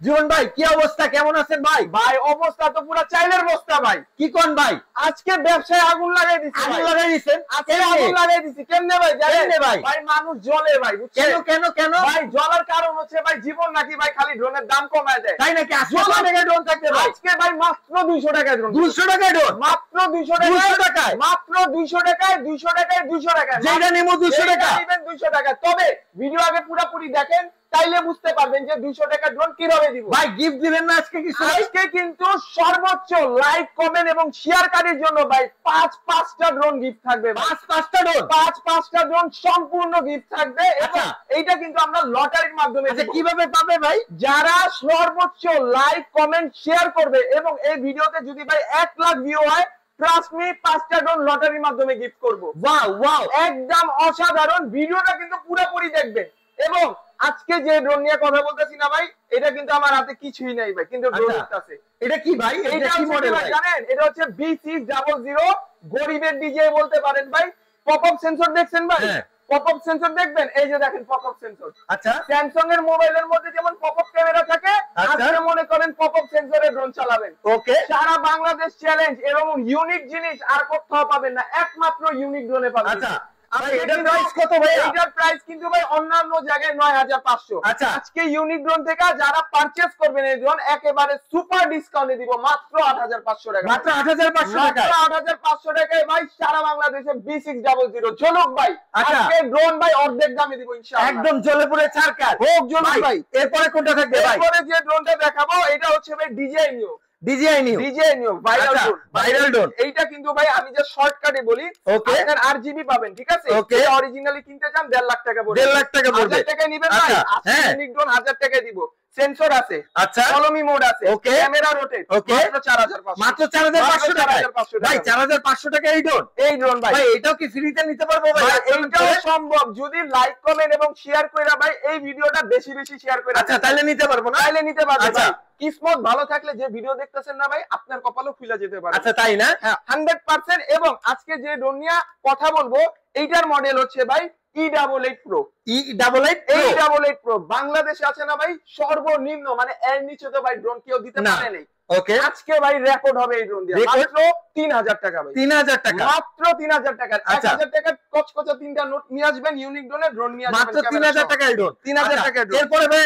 জীবন ভাই কি অবস্থা, কেমন আছেন ভাই? ভাই অবস্থা তো পুরো চাইলের বস্তা ভাই। কি কোন ভাই? আজকে ব্যবসায় আগুন লাগাই দিছি। আগুন লাগাই দিছেন? আজকে আগুন লাগাই দিছি। কেমনে ভাই জানেন? কেমনে ভাই? ভাই মানুষ জ্বলে ভাই, কেন বুঝছেন? কেন কেন ভাই জ্বলার কারণ হচ্ছে ভাই জীবন নাকি ভাই খালি ড্রোনের দাম কমায় দেয়। তাই নাকি? আজকে কত টাকা ড্রোন থাকবে ভাই? আজকে ভাই মাত্র 200 টাকায় ড্রোন। 200 টাকায় ড্রোন? মাত্র 200 টাকায়। 200 টাকায়? মাত্র 200 টাকায়, 200 টাকায়, 200 টাকায়। যেটা নেব 200 টাকা। নেবেন 200 টাকা। তবে ভিডিও আগে পুরোপুরি দেখেন, তাইলে বুঝতে পারবেন যে 200 টাকা ড্রোন কিভাবে দিব। ভাই গিফট দিবেন না আজকে কিছু? আজকে কিন্তু সর্বোচ্চ লাইক, কমেন্ট এবং শেয়ারকারীর জন্য ভাই 5টা ড্রোন গিফট থাকবে। 5টা ড্রোন? 5টা ড্রোন সম্পূর্ণ গিফট থাকবে। আচ্ছা। এইটা কিন্তু আমরা লটারির মাধ্যমে আচ্ছা দিব। কিভাবে পাবে ভাই? যারা সর্বোচ্চ লাইক, কমেন্ট, শেয়ার করবে এবং এই ভিডিওতে যদি ভাই 1 লাখ ভিউ হয়, ট্রাস্ট মি 5টা ড্রোন লটারির মাধ্যমে গিফট করব। ওয়াও ওয়াও, একদম অসাধারণ। ভিডিওটা কিন্তু পুরোপুরি দেখবেন। এবং আজকে যে ড্রোন নিয়ে কথা বলতেছি না ভাই, এটা কিন্তু আমার হাতে কিছুই নাই ভাই, কিন্তু ড্রোন আছে। এটা কি ভাই? এটা কি মডেল ভাই জানেন? এটা হচ্ছে B600, গরিবের ডিজে বলতে পারেন ভাই। পপ আপ সেন্সর দেখছেন ভাই? পপ আপ সেন্সর দেখবেন, এই যে দেখেন পপ আপ সেন্সর। আচ্ছা, স্যামসাং এর মোবাইলের মধ্যে যেমন পপ আপ ক্যামেরা থাকে, আজকে মনে করেন পপ আপ সেন্সরে ড্রোন চালাবেন। ওকে। সারা বাংলাদেশ চ্যালেঞ্জ। এরকম ইউনিক জিনিস আর কোথাও পাবেন না, একমাত্র ইউনিক ড্রোনে পাবেন। আচ্ছা এটার প্রাইস কত ভাই? এটার প্রাইস কিন্তু ভাই অন্যান্য জায়গায় 9500। আচ্ছা, আজকে ইউনিক ড্রোন থেকে যারা পারচেজ করবেন এই ড্রোন একেবারে সুপার ডিসকাউন্টে দিব, মাত্র 8500 টাকা। মাত্র 8500 টাকা? মাত্র 8500 টাকায় ভাই সারা বাংলাদেশে B600 ঝলক ভাই। আচ্ছা, আজকে ড্রোন ভাই অর্ধেক দামে দিব ইনশাআল্লাহ। একদম জ্বলে পুড়ে ছারকার হোক ঝলক ভাই। এরপরে কোনটা থাকবে ভাই? এরপরে যে ড্রোনটা দেখাবো এটা হচ্ছে ভাই DJI Neo। Viral drone, viral drone. এইটা কিন্তু ভাই আমি যে শর্টকাটে বলি, আপনার RGB পাবেন, ঠিক আছে? এটা অরিজিনালি কিনতে চান 1.5 লাখ টাকা পড়বে। 1.5 লাখ টাকা পড়বে। 1000 টাকা নিবেন ভাই। আজকে ইউনিক ড্রোন 1000 টাকা দিব। সেন্সর আছে, আচ্ছা, কলমি মোড আছে, ক্যামেরা রোটেট, মাত্র 4500। মাত্র 4500 টাকা ভাই? 4500 টাকা এই ড্রোন? এই ড্রোন ভাই এটাও কি ফ্রিতে নিতে পারবো ভাই? এইটাও সম্ভব যদি লাইক, কমেন্ট এবং শেয়ার কইরা ভাই এই ভিডিওটা বেশি বেশি শেয়ার কইরা। আচ্ছা তাহলে নিতে পারবো না? তাইলে নিতে পারবেন আচ্ছা। ভাই। কিসমত ভালো থাকলে যে ভিডিও দেখতেছেন না ভাই, আপনার কপালও খুলে যেতে পারে। আচ্ছা তাই না? হ্যাঁ 100%। এবং আজকে যে ড্রোন নিয়ে কথা বলবো এইটার মডেল হচ্ছে ভাই E88 Pro। E88 Pro বাংলাদেশে আছে না ভাই সর্বনিম্ন, মানে এর নিচে তো ভাই ড্রোন কেউ দিতে পারে নাই। ওকে, আজকে ভাই রেকর্ড হবে এই ড্রোন দিয়ে, মাত্র 3000 টাকা ভাই। 3000 টাকা? মাত্র 3000 টাকা। 1000 টাকা কচকচা তিনটা নোট নিয়ে আসবেন, ইউনিক ড্রোনের ড্রোন নিয়ে আসবেন। মাত্র 3000 টাকা এই ড্রোন? 3000 টাকা ড্রোন। এরপরে ভাই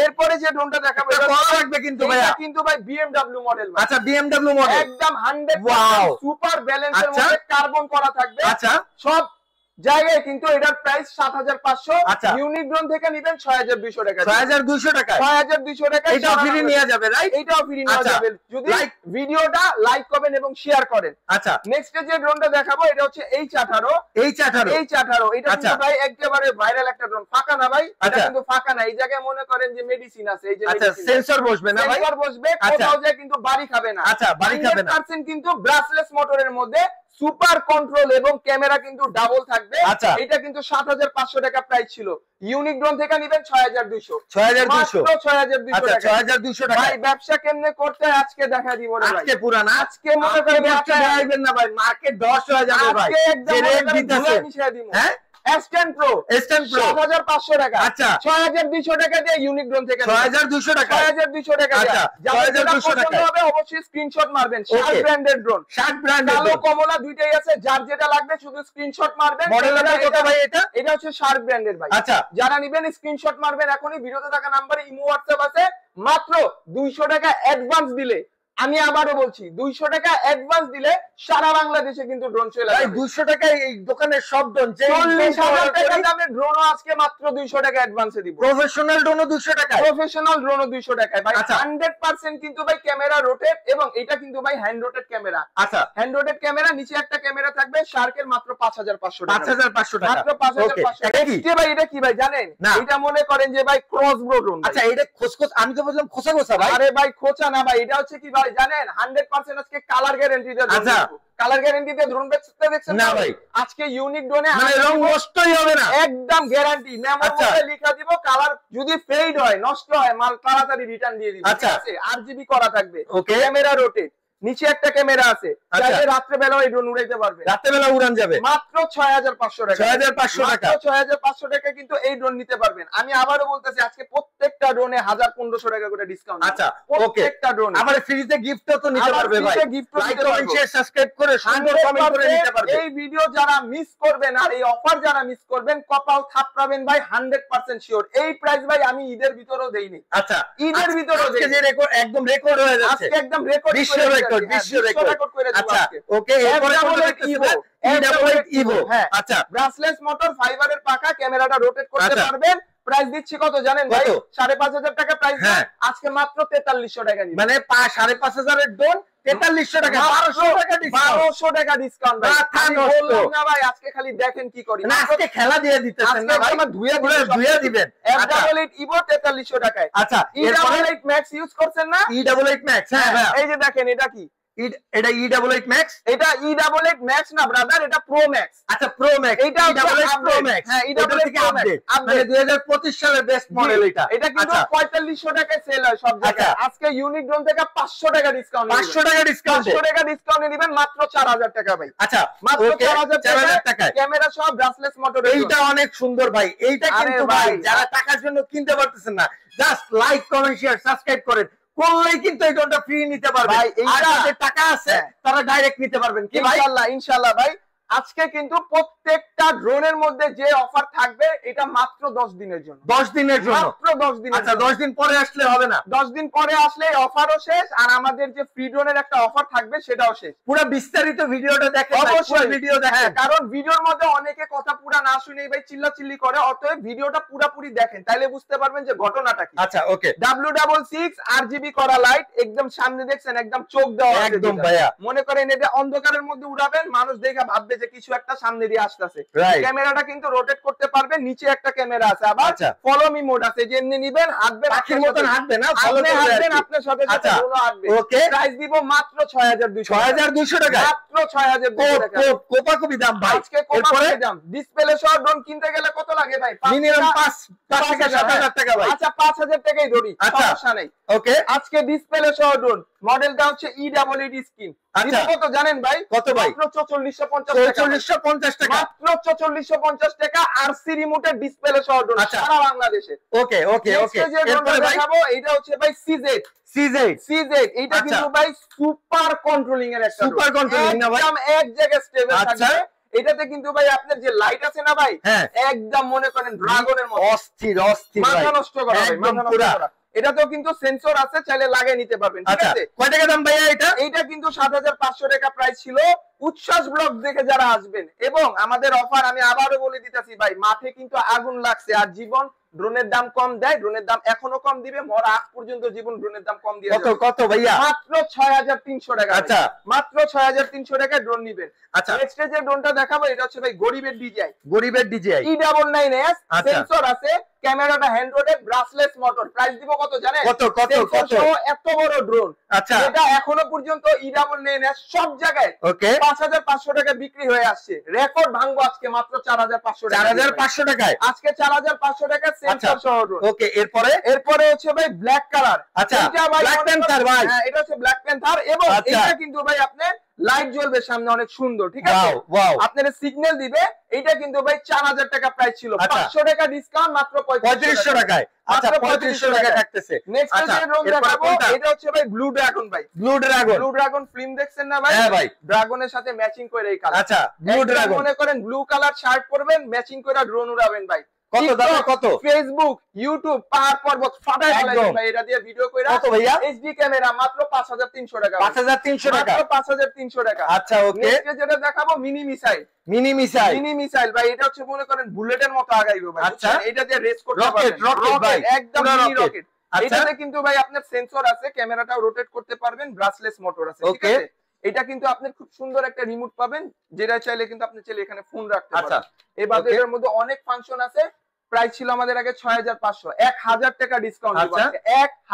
এরপরে যে ড্রোনটা দেখাবো এটা কত লাগবে কিন্তু ভাই? এটা কিন্তু ভাই BMW মডেল ভাই। আচ্ছা BMW মডেল, একদম 100% সুপার ব্যালেন্সের মধ্যে কার্বন করা থাকবে। আচ্ছা, সব জায়গায় কিন্তু এটার প্রাইস 7500। আচ্ছা, ইউনিক ড্রোন থেকে নিবেন 6200 টাকা। 6200 টাকা? 6200 টাকা। এটাও ফ্রি নিয়ে যাবে রাইট? এটাও ফ্রি নিয়ে যাবে যদি ভিডিওটা লাইক করবেন এবং শেয়ার করেন। আচ্ছা, নেক্সট যে ড্রোনটা দেখাবো এটা হচ্ছে H18। এটা কিন্তু ভাই একেবারে ভাইরাল একটা ড্রোন। ফাঁকা না ভাই, এটা কিন্তু ফাঁকা না। এই জায়গায় মনে করেন যে মেডিসিন আছে, এই যে আচ্ছা সেন্সর বসবে না ভাই? সেন্সর বসবে, কোথাও যায় কিন্তু বাড়ি খাবে না। আচ্ছা বাড়ি খাবে না। 100% কিন্তু ব্রাসলেস মোটরের মধ্যে সুপার কন্ট্রোল এবং ক্যামেরা কিন্তু ডাবল থাকবে। আচ্ছা, এটা কিন্তু 7500 টাকা প্রাইস ছিল। ইউনিক ড্রোন থেকে নিবেন 6200। 6200? মাত্র 6200 আচ্ছা টাকা। 6200 টাকা। ভাই ব্যবসা কেমনে করতে হয় আজকে দেখা দিব না ভাই। আজকে পুরা না? আজকে মনে করেন ব্যবসা দেখাইবেন না ভাই, মার্কেট 10 হয়ে যাবে ভাই। আজকে একদম যে রেট দিতেছেন। হ্যাঁ S10 Pro 7500 টাকা। আচ্ছা 6200 টাকা দিয়ে ইউনিক ড্রোন থেকে 6200 টাকা? 6200 টাকা। আচ্ছা 6200 টাকা হবে অবশ্যই স্ক্রিনশট মারবেন। শার্ক ব্র্যান্ডের ড্রোন, শার্ক ব্র্যান্ডের কালো কমলা দুইটাই আছে, যার যেটা লাগবে শুধু স্ক্রিনশট মারবেন। মডেলটা কত ভাই এটা? এটা হচ্ছে শার্ক ব্র্যান্ডের ভাই। আচ্ছা যারা নেবেন স্ক্রিনশট মারবেন, এখনই ভিডিওতে থাকা নম্বরে ইমো হোয়াটসঅ্যাপ আছে। মাত্র 200 টাকা অ্যাডভান্স দিলে, আমি আবারও বলছি 200 টাকা অ্যাডভান্স দিলে সারা বাংলাদেশে কিন্তু ড্রোন চলে আসবে। 200 টাকায় এই দোকানের সব ড্রোন 40000 টাকা দামের ড্রোনও আজকে মাত্র 200 টাকা অ্যাডভান্সে দিব। প্রফেশনাল ড্রোনও 200 টাকায়? প্রফেশনাল ড্রোনও 200 টাকায় ভাই। 100% কিন্তু ভাই ক্যামেরা রোটেট এবং এটা কিন্তু ভাই হ্যান্ড রোটেট ক্যামেরা। আচ্ছা হ্যান্ড রোটেট ক্যামেরা, নিচে একটা ক্যামেরা থাকবে। শার্কের মাত্র 5500 টাকা। 5500 টাকা মাত্র 5500 টাকা। কি ভাই এটা কি ভাই জানেন? এটা মনে করেন যে ভাই ক্রসবো ড্রোন। আচ্ছা এটা খোসখোস, আমি তো বললাম খোসা খোসা ভাই। আরে ভাই খোঁচা না ভাই, এটা হচ্ছে কি ভাই জানেন 100% আজকে কালার গ্যারান্টি দেব। আচ্ছা কালার গ্যারান্টি দিয়ে ড্রোন বেচতে দেখছেন না ভাই? আজকে ইউনিক ড্রোনে মানে রং নষ্টই হবে না, একদম গ্যারান্টি। মেমোর মধ্যে লেখা দিব কালার যদি ফেড হয়, নষ্ট হয়, মাল তাড়াতাড়ি রিটার্ন দিয়ে দিব। ঠিক আছে? RGB করা থাকবে, ক্যামেরা রোটেট। নিচে একটা ক্যামেরা আছে, চাইলে রাত্রে বেলা এই ড্রোন উড়াইতে পারবে, রাতে বেলা উড়ান যাবে মাত্র 6500 টাকা। 6500 টাকা, 6500 টাকা কিন্তু এই ড্রোন নিতে পারবেন। আমি আবারও বলতেছি আজকে প্রত্যেকটা ড্রোনে 1000-1500 টাকা করে ডিসকাউন্ট। আচ্ছা ওকে, প্রত্যেকটা ড্রোনে আমার ফ্রিতে গিফটও তো নিতে পারবে ভাই, লাইক কমেন্ট শেয়ার সাবস্ক্রাইব করে সুন্দর কমেন্ট করে নিতে পারবে। এই ভিডিও যারা মিস করবেন আর এই অফার যারা মিস করবেন কপাল থাপড়াবেন ভাই, 100% শিওর। এই প্রাইস ভাই আমি ঈদের ভিতরেও দেইনি। আচ্ছা ঈদের ভিতরেও আজকে যে রেকর্ড একদম রেকর্ড হয়ে যাচ্ছে, আজকে একদম রেকর্ড, বিশ্ব রেকর্ড, বিশ্ব রেকর্ড করে দিব আজকে। ওকে, এরপরে কোনটা দেখতেছেন? ইভো। হ্যাঁ আচ্ছা, ব্রাসলেস মোটর ফাইবারের পাকা, ক্যামেরাটা রোটেট করতে পারবেন। প্রাইস দিচ্ছি কত জানেন ভাই? 5500 টাকা প্রাইস। আজকে মাত্র 4300 টাকা দিবেন। মানে 5500 এর ড্রোন 4300 টাকা, 1200 টাকা ডিসকাউন্ট ভাই। আমি বললাম না ভাই আজকে খালি দেখেন কি করি। না আজকে খেলা দিয়ে দিতেছেন না ভাই, আমার ধুইয়া দিবেন। F88 Evo 4300 টাকায়। আচ্ছা, E88 Max ইউজ করছেন না? E88 Max, হ্যাঁ ভাই, এই যে দেখেন এটা কি, এটা E88 Max, এটা E88 Max না ব্রাদার, এটা Pro Max। আচ্ছা Pro Max, এটা E88 Pro Max, হ্যাঁ E88 থেকে Pro Max আপডেট, মানে 2025 সালের বেস্ট মডেল এটা। এটা কিন্তু 4500 টাকায় সেল হয় সব জায়গায়। আজকে ইউনিক ড্রোন থেকে 500 টাকা ডিসকাউন্ট, 500 টাকা ডিসকাউন্ট, 500 টাকা ডিসকাউন্টে দিবেন মাত্র 4000 টাকা ভাই। আচ্ছা মাত্র 4000 টাকায় ক্যামেরা সহ ব্রাসলেস মোটর। এইটা অনেক সুন্দর ভাই, এইটা কিন্তু ভাই যারা টাকার জন্য কিনতে পারতেছেন না, just like comment share subscribe করেন, করলেই কিন্তু এই ড্রোনটা ফ্রি নিতে পারবেন। আর যাদের টাকা আছে তারা ডাইরেক্ট নিতে পারবেন কি ভাই? ইনশাআল্লাহ, ইনশাআল্লাহ ভাই। আজকে কিন্তু প্রত্যেকটা ড্রোনের মধ্যে যে অফার থাকবে এটা মাত্র 10 দিনের জন্য, 10 দিনের জন্য, মাত্র 10 দিনের। আচ্ছা 10 দিন পরে আসলে হবে না? 10 দিন পরে আসলে অফারও শেষ, আর আমাদের যে ফ্রি ড্রোনের একটা অফার থাকবে সেটাও শেষ। পুরো বিস্তারিত ভিডিওটা দেখেন, অবশ্যই ভিডিও দেখেন, কারণ ভিডিওর মধ্যে অনেকে কথা পুরা না শুনেই ভাই চিল্লাচিল্লি করে, অতএব ভিডিওটা পুরোপুরি দেখেন, তাইলে বুঝতে পারবেন যে ঘটনাটা কি। আচ্ছা ওকে, W66 RGB করা লাইট, একদম সামনে দেখছেন, একদম চোখ দেওয়া, একদম ভাইয়া। মনে করেন এটা অন্ধকারের মধ্যে উড়াবেন, মানুষ দেখে ভাববে যে কিছু একটা সামনে দিয়ে আসতেছে। ক্যামেরাটা কিন্তু রোটেট করতে পারবেন, নিচে একটা ক্যামেরা আছে, আবার ফলো মি মোড আছে, যেমনি নিবেন হাঁটবেন, পাখির মতন হাঁটবে না, ফলো হাঁটবেন, আপনার সাথে সাথে ড্রোনও হাঁটবে। ওকে, প্রাইস দিব মাত্র 6200 টাকা, মাত্র 6200 টাকা। কোপাকুপি দাম ভাই। আজকে কোপাকুপি দাম। ডিসপ্লে সহ ড্রোন কিনতে গেলে কত লাগে ভাই? মিনিমাম 5 থেকে 7000 টাকা ভাই। আচ্ছা 5000 টাকাই ধরি, সমস্যা নাই। ওকে, আজকে ডিসপ্লে সহ ড্রোন, মডেলটা হচ্ছে E88 স্ক্রিন। আচ্ছা কত জানেন ভাই? কত ভাই? মাত্র 4450 টাকা, মাত্র 4450 টাকা। আরসি রিমোটের ডিসপ্লে সহ ড্রোন সারা বাংলাদেশে। ওকে ওকে ওকে, এরপরে দেখাবো এটা হচ্ছে ভাই CZ। এটা কিন্তু ভাই সুপার কন্ট্রোলিং এর একটা, সুপার কন্ট্রোলিং না ভাই, একদম এক জায়গায় স্টেবল থাকবে। এটাতে কিন্তু ভাই আপনার যে লাইট আছে না ভাই, একদম মনে করেন ড্রাগনের মতো অস্থির ভাই, মাথা নষ্ট করা ভাই, মাথা নষ্ট করা। এটাতেও কিন্তু সেন্সর আছে, চাইলে লাগিয়ে নিতে পারবেন, ঠিক আছে? কয় টাকা দাম ভাইয়া এটা? এইটা কিন্তু 7500 টাকা প্রাইস ছিল। উচ্ছ্বাস ব্লগ দেখে যারা আসবেন, এবং আমাদের অফার আমি আবারও বলে দিতেছি ভাই, মাঠে কিন্তু আগুন লাগছে, আর জীবন ড্রোনের দাম কম দেয়, ড্রোনের দাম এখনো কম দিবে, মরা আগ পর্যন্ত জীবন ড্রোনের দাম কম দিয়ে কত কত ভাইয়া? মাত্র 6300 টাকা। আচ্ছা মাত্র 6300 টাকা ড্রোন নিবেন। আচ্ছা নেক্সট যে ড্রোনটা দেখাবো এটা হচ্ছে ভাই গরিবের DJI, E99S, সেন্সর আছে, ক্যামেরাটা হ্যান্ড রোটেড, ব্রাসলেস মোটর। প্রাইস দিব কত জানেন? কত কত কত? এত বড় ড্রোন, আচ্ছা এটা এখনো পর্যন্ত E99S সব জায়গায় ওকে 5500 টাকা বিক্রি হয়ে আসছে। রেকর্ড ভাঙবো আজকে মাত্র 4500 টাকা, 4500 টাকায় আজকে 4500 টাকা সেন্সর সহ ড্রোন। ওকে, এরপরে হচ্ছে ভাই ব্ল্যাক কালার। আচ্ছা ব্ল্যাক প্যান্থার ভাই, হ্যাঁ এটা হচ্ছে ব্ল্যাক প্যান্থার, এবং এটা কিন্তু ভাই আপনার লাইট জ্বলবে সামনে, অনেক সুন্দর, ঠিক আছে? আপনার সিগন্যাল দিবে। এটা কিন্তু ভাই 4000 টাকা প্রাইস ছিল, 500 টাকা ডিসকাউন্ট মাত্র 3500 টাকায়। আচ্ছা 3500 টাকা থাকতেছে। নেক্সট যে ড্রোন দেখাবো এটা হচ্ছে ভাই ব্লু ড্রাগন ভাই, ব্লু ড্রাগন ফিল্ম দেখছেন না ভাই? হ্যাঁ ভাই, ড্রাগনের সাথে ম্যাচিং করে এই কালার। আচ্ছা ব্লু ড্রাগন, মনে করেন ব্লু কালার শার্ট পরবেন, ম্যাচিং করে ড্রোন উড়াবেন ভাই। কত দাম? কত? ফেসবুক, ইউটিউব, পাহাড় পর্বত ফাটায় ফেলাবেন ভাই এটা দিয়ে ভিডিও কইরা। কত ভাইয়া? এইচডি ক্যামেরা মাত্র 5300 টাকা, 5300 টাকা, মাত্র 5300 টাকা। আচ্ছা ওকে, নেক্সট যেটা দেখাবো মিনি মিসাইল ভাই, এটা হচ্ছে মনে করেন বুলেটের মতো আগাইবো ভাই। আচ্ছা এটা দিয়ে রেস করতে পারবেন, রকেট ভাই, একদম মিনি রকেট। এটাতে কিন্তু ভাই আপনার সেন্সর আছে, ক্যামেরাটাও রোটেট করতে পারবেন, ব্রাসলেস মোটর আছে, ঠিক আছে? এটা কিন্তু আপনি খুব সুন্দর একটা রিমোট পাবেন, যেটা চাইলে কিন্তু আপনি চাইলে এখানে ফোন রাখতে পারবেন। এই বাজেটের মধ্যে অনেক ফাংশন আছে, প্রাইস ছিল আমাদের আগে 6500, 1000 টাকা ডিসকাউন্ট দিব। আচ্ছা।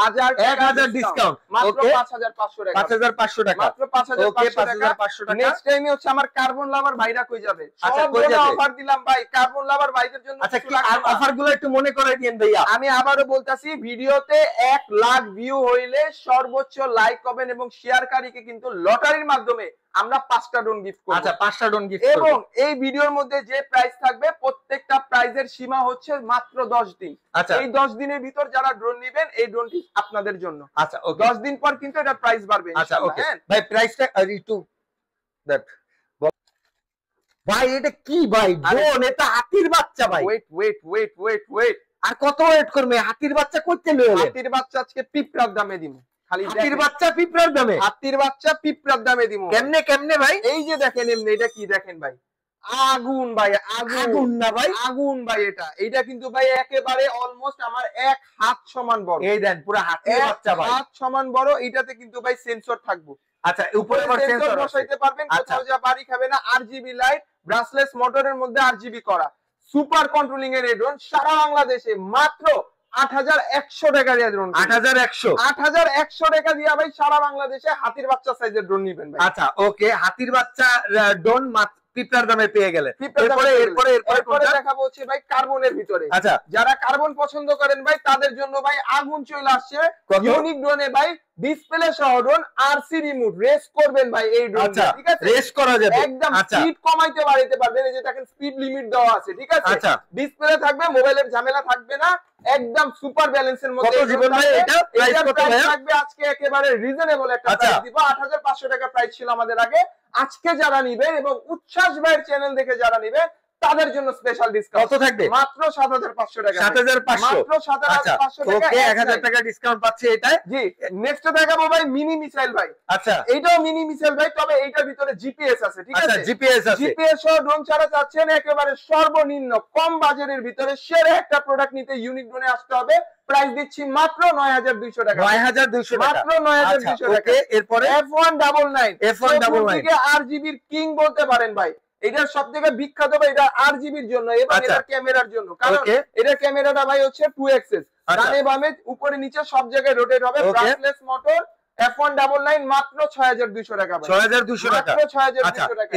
1000 ডিসকাউন্ট মাত্র 5500 টাকা, 5500 টাকা, মাত্র 5500 টাকা। নেক্সট টাইমে হচ্ছে আমার কার্বন লাভার ভাইরা কই যাবে, আচ্ছা, সব কই যাবে? অফার দিলাম ভাই কার্বন লাভার ভাইদের জন্য। আচ্ছা, কি আর অফারগুলো একটু মনে করে দিন ভাইয়া। আমি আবারও বলতাছি, ভিডিওতে 1 লাখ ভিউ হইলে সর্বোচ্চ লাইক করবেন এবং শেয়ারকারীকে কিন্তু লটারির মাধ্যমে আমরা 5টা ড্রোন গিফট করব। আচ্ছা, 5টা ড্রোন গিফট করব। এবং এই ভিডিওর মধ্যে যে প্রাইস থাকবে প্রত্যেকটা প্রাইজের সীমা হচ্ছে মাত্র 10 দিন। আচ্ছা, এই 10 দিনের ভিতর যারা ড্রোন নেবেন এই ড্রোনটি আপনাদের জন্য। আচ্ছা, ওকে। 10 দিন পর কিন্তু এটা প্রাইস বাড়বে আচ্ছা, ইনশাআল্লাহ। ওকে হ্যাঁ ভাই, প্রাইসটা একটু দ্যাট ভাই, এটা কি ভাই ড্রোন? এটা হাতির বাচ্চা ভাই। ওয়েট আর কত ওয়েট করবে? হাতির বাচ্চা করতে লয়ে হাতির বাচ্চা আজকে পিঁপড়ার দামে দিব। খালি হাতির বাচ্চা পিঁপড়ার দামে? হাতির বাচ্চা পিঁপড়ার দামে দিব। কেমনে কেমনে ভাই? এই যে দেখেন, এমনি এটা কি দেখেন ভাই, আগুন ভাই, আগুন না ভাই? আগুন ভাই। এটা কিন্তু ভাই একেবারে অলমোস্ট আমার 1 হাত সমান বড়। এই দেন পুরো হাতির বাচ্চা ভাই, 1 হাত সমান বড়। এটাতে কিন্তু ভাই সেন্সর থাকবে। আচ্ছা, উপরে সেন্সর বসাইতে পারবেন, কোথাও যা বাড়ি খাবে না। আরজিবি লাইট, ব্রাসলেস মোটরের মধ্যে আরজিবি করা সুপার কন্ট্রোলিং এর এই ড্রোন সারা বাংলাদেশে মাত্র 8100 টাকা দিয়ে ড্রোন। 8100 টাকা দিয়ে ভাই সারা বাংলাদেশে হাতির বাচ্চা সাইজের ড্রোন নিবেন ভাই। আচ্ছা, ওকে, হাতির বাচ্চা ড্রোন পিঁপড়ার দামে পেয়ে গেলেন। এরপরে দেখাবো হচ্ছে ভাই কার্বনের ভিতরে। আচ্ছা, যারা কার্বন পছন্দ করেন ভাই তাদের জন্য ভাই আগুন চলে আসছে ইউনিক ড্রোনে ভাই, ডিসপ্লে সহ ড্রোন, আরসি রিমোট, রেস করবেন ভাই এই ড্রোন। ঠিক আছে, রেস করা যাবে একদম স্পিড কমাইতে বাড়াইতে পারবেন। এই যে দেখেন স্পিড লিমিট দেওয়া আছে। ঠিক আছে, আচ্ছা, ডিসপ্লে থাকবে, মোবাইলের ঝামেলা থাকবে না, একদম সুপার ব্যালেন্সের মধ্যে। কত জীবন ভাই এটা? প্রাইস কত ভাই থাকবে আজকে একেবারে রিজনেবল একটা প্রাইস দিব। 8500 টাকা প্রাইস ছিল আমাদের আগে। আজকে যারা নিবেন এবং উচ্ছ্বাস ভাইয়ের চ্যানেল দেখে যারা নিবেন তাদের জন্য স্পেশাল ডিসকাউন্ট কত থাকবে? মাত্র 7500 টাকা। 7500, মাত্র 7500 টাকা। ওকে, 1000 টাকা ডিসকাউন্ট পাচ্ছে এটা। জি, নেক্সট দেখাবো ভাই মিনি মিসাইল ভাই। আচ্ছা, এইটাও মিনি মিসাইল ভাই, তবে এইটার ভিতরে জিপিএস আছে। ঠিক আছে, জিপিএস আছে। জিপিএস সহ ড্রোন ছাড়া চাচ্ছেন একেবারে সর্বনিম্ন কম বাজেটের ভিতরে সেরা একটা প্রোডাক্ট নিতে ইউনিক ড্রোনে আসতে হবে। প্রাইস দিচ্ছি মাত্র 9200 টাকা। 9200 টাকা, মাত্র 9200 টাকা। ওকে, এরপরে F199 আরজিবির কিং বলতে পারেন ভাই। এটার সবথেকে বিখ্যাত ভাই এটা আরজিবির জন্য এবং এটার ক্যামেরার জন্য। কারণ এটার ক্যামেরাটা ভাই হচ্ছে 2 এক্সেস, ডানে বামে উপরে নিচে সব জায়গায় রোটেট হবে। ব্রাসলেস মোটর F199 মাত্র 6200 টাকা ভাই। 6200 টাকা, মাত্র 6200 টাকা।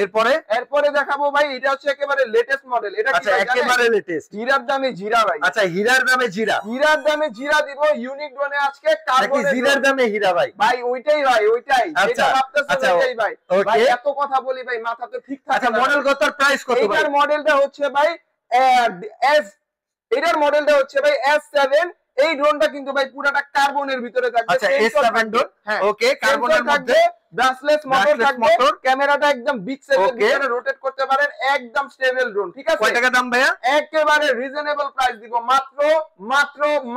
এরপরে দেখাবো ভাই, এটা হচ্ছে একেবারে লেটেস্ট মডেল। এটা কি একেবারে লেটেস্ট? হীরার দামে জিরা ভাই। আচ্ছা, হীরার দামে জিরা? হীরার দামে জিরা দিব ইউনিক ড্রোনে আজকে। কার্বনের হীরার দামে হীরা ভাই? ভাই ওইটাই ভাই, ওইটাই যেটা ভাবতেছেন ওইটাই ভাই। ভাই এত কথা বলি ভাই, মাথা তো ঠিক থাকে। আচ্ছা, মডেল কত, প্রাইস কত ভাই? এটার মডেলটা হচ্ছে ভাই S7। এই ড্রোনটা কিন্তু ভাই পুরাটা কার্বনের ভিতরে থাকবে। আচ্ছা, S7 ড্রোন, ওকে, কার্বনের মধ্যে ব্রাসলেস মোটর থাকবে, ক্যামেরাটা একদম বিগ সাইজের ভিতরে রোটেট করতে পারেন, একদম স্টেবল ড্রোন। ঠিক আছে, কয় টাকা দাম ভাইয়া? একেবারে রিজনেবল প্রাইস দিব মাত্র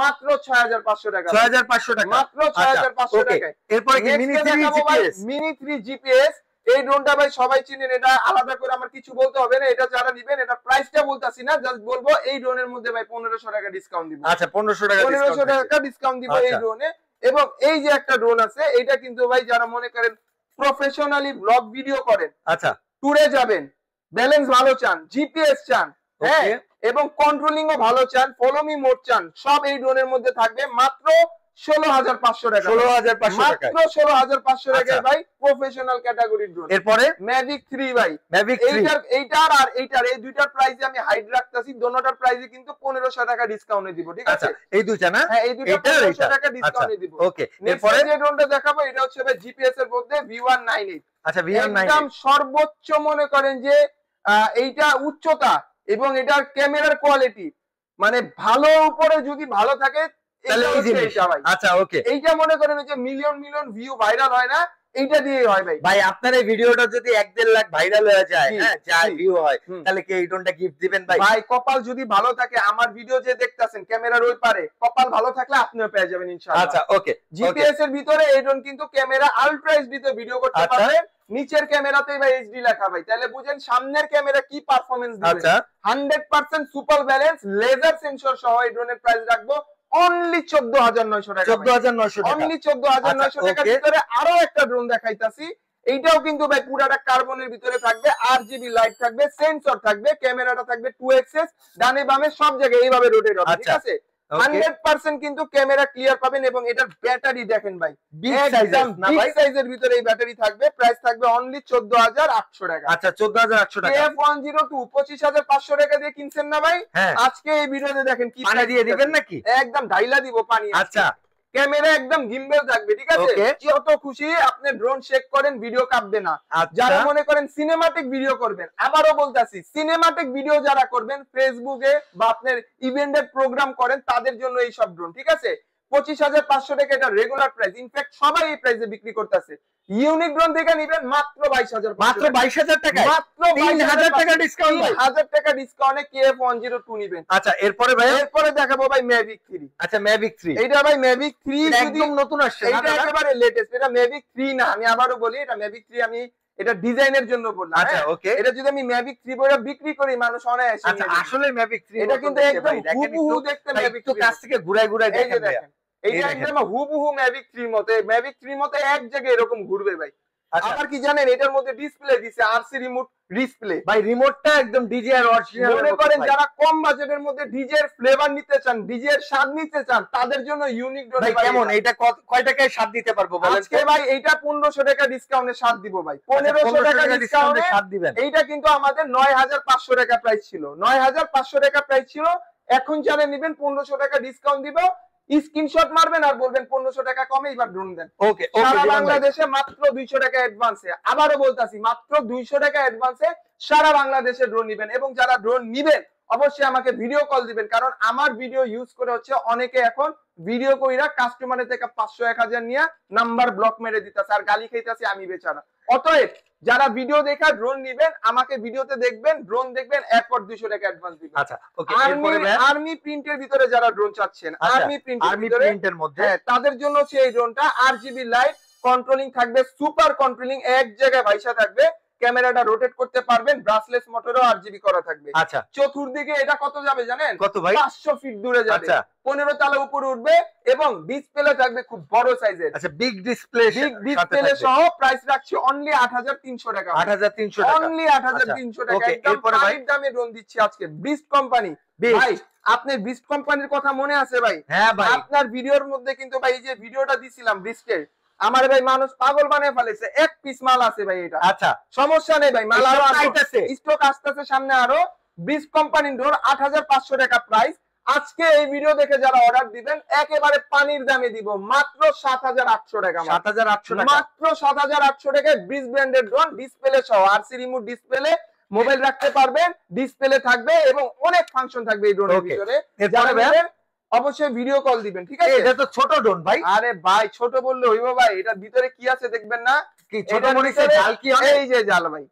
6500 টাকা। 6500 টাকা, মাত্র 6500 টাকা। এরপরে কি মিনি 3 জিপিএস? মিনি 3 জিপিএস এই ড্রোনটা ভাই সবাই চিনেন, এটা আলাদা করে আমার কিছু বলতে হবে না। এটা যারা নেবেন, এটা প্রাইসটা বলতাছি না, জাস্ট বলবো এই ড্রোনের মধ্যে ভাই 1500 টাকা ডিসকাউন্ট দিব। আচ্ছা, 1500 টাকা ডিসকাউন্ট দিব এই ড্রোনে। এবং এই যে একটা ড্রোন আছে, এটা কিন্তু ভাই যারা মনে করেন প্রফেশনালি ব্লগ ভিডিও করেন, আচ্ছা, ট্যুরে যাবেন, ব্যালেন্স ভালো চান, জিপিএস চান, হ্যাঁ, এবং কন্ট্রোলিং ও ভালো চান, ফলো মি মোড চান, সব এই ড্রোনের মধ্যে থাকবে মাত্র 16500 টাকা। 16500 টাকা, মাত্র 16500 টাকায় ভাই প্রফেশনাল ক্যাটাগরি ড্রোন। এরপরে ম্যাভিক 3 ভাই, ম্যাভিক 3, এইটার আর এইটার এই দুইটার প্রাইসে আমি হাইড রাখতাছি, দোনোটার প্রাইসে কিন্তু 1500 টাকা ডিসকাউন্টে দিব। ঠিক আছে, এই দুইটা না? হ্যাঁ, এই দুইটা 1500 টাকা ডিসকাউন্টে দিব। ওকে, এরপরে যে ড্রোনটা দেখাবো এটা হচ্ছে ভাই জিপিএস এর মধ্যে V198। আচ্ছা, V198 একদম সর্বোচ্চ মনে করেন যে এইটা উচ্চতা এবং এটার ক্যামেরার কোয়ালিটি মানে ভালো উপরে যদি ভালো থাকে তাহলে এইটা ভাই। আচ্ছা, ওকে, এইটা মনে করেন যে মিলিয়ন ভিউ ভাইরাল হয় না, এইটা দিয়ে হয় ভাই। ভাই আপনার এই ভিডিওটা যদি 1-1.5 লাখ ভাইরাল হয়ে যায়, হ্যাঁ, যা ভিউ হয়, তাহলে কি এই ড্রোনটা গিফট দিবেন ভাই? ভাই কপাল যদি ভালো থাকে, আমার ভিডিও যে দেখতাছেন ক্যামেরার ওই পারে, কপাল ভালো থাকলে আপনিও পেয়ে যাবেন ইনশাআল্লাহ। আচ্ছা, ওকে, জিপিএস এর ভিতরে এই ড্রোন কিন্তু ক্যামেরা আলট্রা এইচডি তে ভিডিও করতে পারবেন। নিচের ক্যামেরাতেই ভাই এইচডি লেখা ভাই, তাহলে বুঝেন সামনের ক্যামেরা কি পারফরম্যান্স দিবে। আচ্ছা, 100% সুপার ব্যালেন্স লেজার সেন্সর সহ এই ড্রোনের প্রাইস রাখবো অনলি 14900 টাকা। 14900 টাকা, অনলি 14900 টাকার ভিতরে আরো একটা ড্রোন দেখাইতাছি। এইটাও কিন্তু ভাই পুরাটা কার্বনের ভিতরে থাকবে, RGB লাইট থাকবে, সেন্সর থাকবে, ক্যামেরাটা থাকবে 2xs, ডানে বামে সব জায়গায় এইভাবে রোটেট হবে, ঠিক আছে? 100% কিন্তু ক্যামেরা ক্লিয়ার পাবেন। এবং এটার ব্যাটারি দেখেন ভাই, বিগ সাইজের না ভাই, বিগ সাইজের ভিতরে এই ব্যাটারি থাকবে। প্রাইস থাকবে অনলি 14800 টাকা। আচ্ছা 14800 টাকা। KF102 25500 টাকা দিয়ে কিনছেন না ভাই, আজকে এই ভিডিওতে দেখেন কি পানি দিয়ে দিবেন নাকি? একদম ঢাইলা দিব পানি। আচ্ছা, ক্যামেরা একদম গিম্বেল থাকবে, ঠিক আছে? যত খুশি আপনি ড্রোন শেক করেন, ভিডিও কাঁপবে না। যারা মনে করেন সিনেমাটিক ভিডিও করবেন, আবারও বলতাছি সিনেমাটিক ভিডিও যারা করবেন ফেসবুকে বা আপনার ইভেন্টের প্রোগ্রাম করেন, তাদের জন্য এই সব ড্রোন, ঠিক আছে? 25500 টাকা এটা রেগুলার প্রাইস। ইনফ্যাক্ট সবাই এই প্রাইসে বিক্রি করতেছে। ইউনিক ড্রোন থেকে নিবেন মাত্র 22000, মাত্র 22000 টাকা, মাত্র 3000 টাকা ডিসকাউন্ট, 3000 টাকা ডিসকাউন্টে KF102 নিবেন। আচ্ছা, এরপরে ভাই, এরপরে দেখাবো ভাই ম্যাভিক 3। আচ্ছা ম্যাভিক 3, এইটা ভাই ম্যাভিক 3 একদম নতুন আসছে, এটা একেবারে লেটেস্ট। এটা ম্যাভিক 3 না, আমি আবারও বলি এটা ম্যাভিক 3, আমি এটা ডিজাইনের জন্য বললাম। আচ্ছা ওকে, এটা যদি আমি ম্যাভিক 3 বলে বিক্রি করি মানুষ অনায়াসে। আচ্ছা আসলে ম্যাভিক 3 এটা কিন্তু একদম হুবহু দেখতে ম্যাভিক 3, কাছ থেকে ঘুরায় ঘুরায় দেখেন ভাই, এইটা একদম হুবহু ম্যাভিক 3 মতো। ম্যাভিক 3 মতো এক জায়গায় এরকম ঘুরবে ভাই। আবার কি জানেন, এটার মধ্যে ডিসপ্লে দিছে, RC রিমোট ডিসপ্লে ভাই। রিমোটটা একদম ডিজে এর অরিজিনাল। মনে করেন যারা কম বাজেটের মধ্যে ডিজে এর ফ্লেভার নিতে চান, ডিজে এর স্বাদ নিতে চান, তাদের জন্য ইউনিক ড্রোন। ভাই কেমন এটা, কয় টাকায় স্বাদ দিতে পারবো বলেন? আজকে ভাই এইটা 1500 টাকা ডিসকাউন্টে স্বাদ দিব ভাই, 1500 টাকা ডিসকাউন্টে স্বাদ দিবেন। এইটা কিন্তু আমাদের 9500 টাকা প্রাইস ছিল, 9500 টাকা প্রাইস ছিল। এখন যারা নেবেন 1500 টাকা ডিসকাউন্ট দিব, স্ক্রিনশট মারবেন আর বলবেন 1500 টাকা কমে এবার ড্রোন দেন। ওকে, সারা বাংলাদেশে মাত্র 200 টাকা অ্যাডভান্সে, আবারও বলতাছি মাত্র 200 টাকা অ্যাডভান্সে সারা বাংলাদেশে ড্রোন নেবেন। এবং যারা ড্রোন নেবেন অবশ্যই আমাকে ভিডিও কল দিবেন, কারণ আমার ভিডিও ইউজ করে হচ্ছে অনেকে এখন ভিডিও কইরা কাস্টমারের থেকে 500 1000 নিয়ে নাম্বার ব্লক মেরে দিতেছে আর গালি খাইতেছে আমি বেচারা। অতএব যারা ভিডিও দেখা ড্রোন নেবেন, আমাকে ভিডিওতে দেখবেন, ড্রোন দেখবেন, এরপর 200 টাকা অ্যাডভান্স দিবেন। আচ্ছা ওকে, এরপরে ভাই আর্মি প্রিন্টের ভিতরে যারা ড্রোন চাচ্ছেন, আর্মি প্রিন্টের মধ্যে, তাদের জন্য হচ্ছে এই ড্রোনটা। RGB লাইট, কন্ট্রোলিং থাকবে সুপার কন্ট্রোলিং, এক জায়গায় ভাইসা থাকবে, ক্যামেরাটা রোটেট করতে পারবেন, ব্রাসলেস মোটরও RGB করা থাকবে। আচ্ছা, চতুর্দিকে এটা কত যাবে জানেন? কত ভাই? 500 ফিট দূরে যাবে। আচ্ছা, 15 তলা উপরে উঠবে এবং ডিসপ্লে থাকবে খুব বড় সাইজের। আচ্ছা বিগ ডিসপ্লে, ডিসপ্লে সহ প্রাইস রাখছি অনলি 8300 টাকা, 8300 টাকা, অনলি 8300 টাকা। এরপরে ভাই দামে ড্রোন দিচ্ছি আজকে ব্রিস্ট কোম্পানি। ভাই আপনার ব্রিস্ট কোম্পানির কথা মনে আছে ভাই? হ্যাঁ ভাই, আপনার ভিডিওর মধ্যে কিন্তু ভাই এই যে ভিডিওটা দিছিলাম ব্রিস্টের, আমার ভাই মানুষ পাগল বানিয়ে ফেলেছে। এক পিস মাল আছে ভাই এটা। আচ্ছা সমস্যা নেই ভাই, মাল আরো আইতাছে, স্টক আসতেছে সামনে আরো। ব্রিস্ট কোম্পানির ডোর 8500 টাকা প্রাইস। আজকে এই ভিডিও দেখে যারা অর্ডার দিবেন একেবারে পানির দামে দিব, মাত্র 7800 টাকা। 7800 টাকা, মাত্র 7800 টাকায় ব্রিজ ব্র্যান্ডের ড্রোন, ডিসপ্লে সহ, RC রিমোট ডিসপ্লে, মোবাইল রাখতে পারবেন, ডিসপ্লে থাকবে এবং অনেক ফাংশন থাকবে এই ড্রোনের ভিতরে। এরপরে অবশ্যই ভিডিও কল দিবেন, ঠিক আছে? এটা তো ছোট ড্রোন ভাই। আরে ভাই ছোট বললে হইবো ভাই, এটার ভিতরে কি আছে দেখবেন না? কি ছোট মরিচে জাল কি হয়? এই যে জাল ভাই,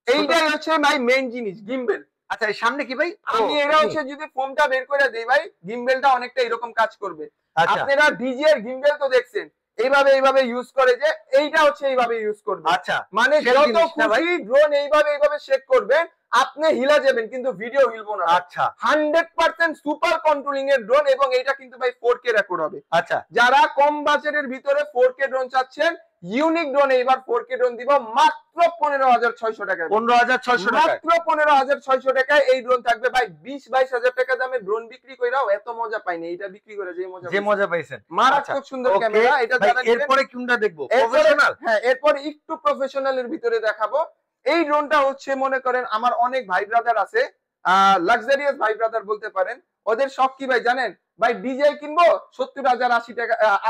এইটাই হচ্ছে ভাই মেইন জিনিস, গিম্বেল। আচ্ছা এর সামনে কি ভাই? আমি এটা হচ্ছে যদি ফোনটা বের করে দেই ভাই, গিম্বেলটা অনেকটা এরকম কাজ করবে। আপনারা ডিজি এর গিম্বেল তো দেখছেন, এইভাবে ইউজ করে, যে এইটা হচ্ছে এইভাবে ইউজ করবে। আচ্ছা মানে যত খুশি ড্রোন এইভাবে শেক করবেন, আপনি হিলা যাবেন কিন্তু ভিডিও হিলবো না। আচ্ছা 100% সুপার কন্ট্রোলিং এর ড্রোন এবং এটা কিন্তু ভাই 4K রেকর্ড হবে। আচ্ছা যারা কম বাজেটের ভিতরে 4K ড্রোন চাচ্ছেন, ইউনিক ড্রোন এইবার 4K ড্রোন দিব মাত্র 15600 টাকায়। 15600 টাকা, মাত্র 15600 টাকায় এই ড্রোন থাকবে ভাই। 20-22000 টাকা দামে ড্রোন বিক্রি কইরাও এত মজা পাইনি, এটা বিক্রি করে যে মজা পাইছেন। মারাত্মক সুন্দর ক্যামেরা। এটা যারা এরপরে কোনটা দেখবো? প্রফেশনাল? হ্যাঁ, এরপর একটু প্রফেশনালের ভিতরে দেখাবো। এই ড্রোনটা হচ্ছে মনে করেন আমার অনেক ভাই ব্রাদার আছে, লাক্সারিয়াস ভাই ব্রাদার বলতে পারেন। ওদের শখ কি ভাই জানেন? ভাই ডিজে কিনবো 70000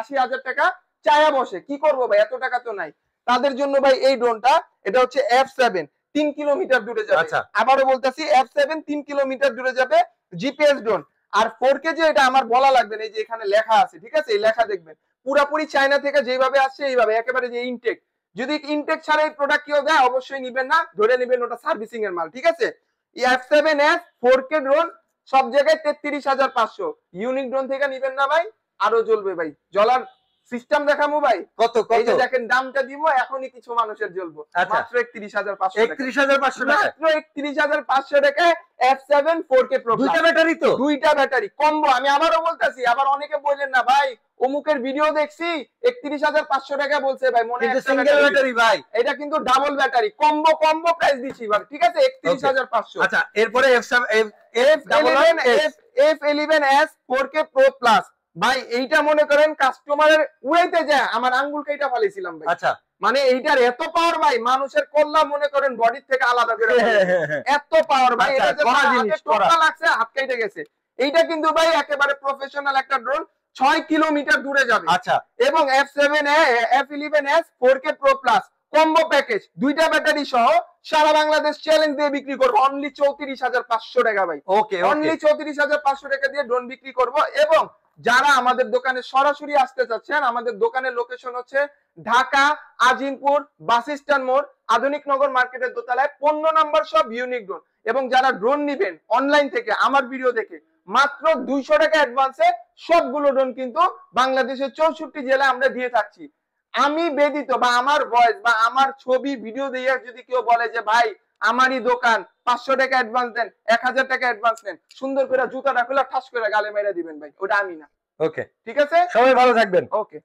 80,000 টাকা চায়া বসে, কি করবো ভাই এত টাকা তো নাই। তাদের জন্য ভাই এই ড্রোনটা, এটা হচ্ছে F7, 3 কিলোমিটার দূরে যাবে। আচ্ছা আবারও বলতেছি F7 3 কিলোমিটার দূরে যাবে, জিপিএস ড্রোন। আর 4K যে এটা আমার বলা লাগবে না, এই যে এখানে লেখা আছে, ঠিক আছে? এই লেখা দেখবেন পুরাপুরি চায়না থেকে যেভাবে আসছে এইভাবে, একেবারে যে ইনটেক। যদি ইনটেক ছাড়া এই প্রোডাক্ট কেউ দেয় অবশ্যই নিবেন না, ধরে নিবেন ওটা সার্ভিসিং এর মাল, ঠিক আছে? F7S 4K ড্রোন সব জায়গায় 33500। ইউনিক ড্রোন থেকে নিবেন না ভাই, আরো জ্বলবে ভাই। জ্বলার সিস্টেম দেখামু ভাই, কত এই যে দেখেন দামটা দিব, এখনই কিছু মানুষের জ্বলবো। মাত্র 31500 টাকা, 31500 টাকা, মাত্র 31500 টাকায় F7 4K Pro। দুইটা ব্যাটারি তো, দুইটা ব্যাটারি কম্বো। আমি আবারও বলতাছি, আবার অনেকে বললেন না ভাই অমুকের ভিডিও দেখছি 31,500 টাকা বলছে ভাই, মনে কিন্তু একটা সিঙ্গেল battery। ব্যাটারি ভাই। এটা কিন্তু ডাবল ব্যাটারি, কম্বো প্রাইস দিচ্ছি ভাই, ঠিক আছে 31,500। আচ্ছা এরপরে F11s 4K Pro Plus ভাই, এইটা মনে করেন কাস্টমারের উড়াইতে যায় আমার আঙ্গুল কেটে ফেলেছিলাম ভাই। আচ্ছা মানে এইটার এত পাওয়ার ভাই, মানুষের কল্লা মনে করেন বডির থেকে আলাদা করে ফেলেছে। এত পাওয়ার ভাই, আচ্ছা, এটা যে কড়া হাতে জিনিস, টোকা কড়া। লাগছে, হাত কেটে গেছে। এইটা কিন্তু ভাই একেবারে প্রফেশনাল একটা ড্রোন, 6 কিলোমিটার দূরে যাবে। আচ্ছা এবং F11s 4K Pro Plus combo package, দুইটা ব্যাটারি সহ সারা বাংলাদেশ চ্যালেঞ্জ দিয়ে বিক্রি করবো অনলি 34,500 টাকা ভাই। ওকে অনলি 34,500 টাকা দিয়ে ড্রোন বিক্রি করব। এবং যারা আমাদের দোকানে সরাসরি আসতে চাচ্ছেন, আমাদের দোকানের লোকেশন হচ্ছে ঢাকা আজিমপুর বাস স্ট্যান্ড মোড়, আধুনিক নগর মার্কেটের দোতলায় 15 নম্বর সব ইউনিক ড্রোন। এবং যারা ড্রোন নিবেন অনলাইন থেকে আমার ভিডিও দেখে মাত্র 200 টাকা অ্যাডভান্সে সবগুলো ড্রোন কিন্তু বাংলাদেশের 64 জেলায় আমরা দিয়ে থাকছি। আমি বেদিত বা আমার ভয়েস বা আমার ছবি ভিডিও দিয়ে যদি কেউ বলে যে ভাই আমারই দোকান 500 টাকা অ্যাডভান্স দেন, 1000 টাকা অ্যাডভান্স নেন, সুন্দর করে জুতাটা খুলে ঠাস করে গালে মেরে দিবেন ভাই, ওটা আমি না। ওকে ঠিক আছে, সবাই ভালো থাকবেন। ওকে।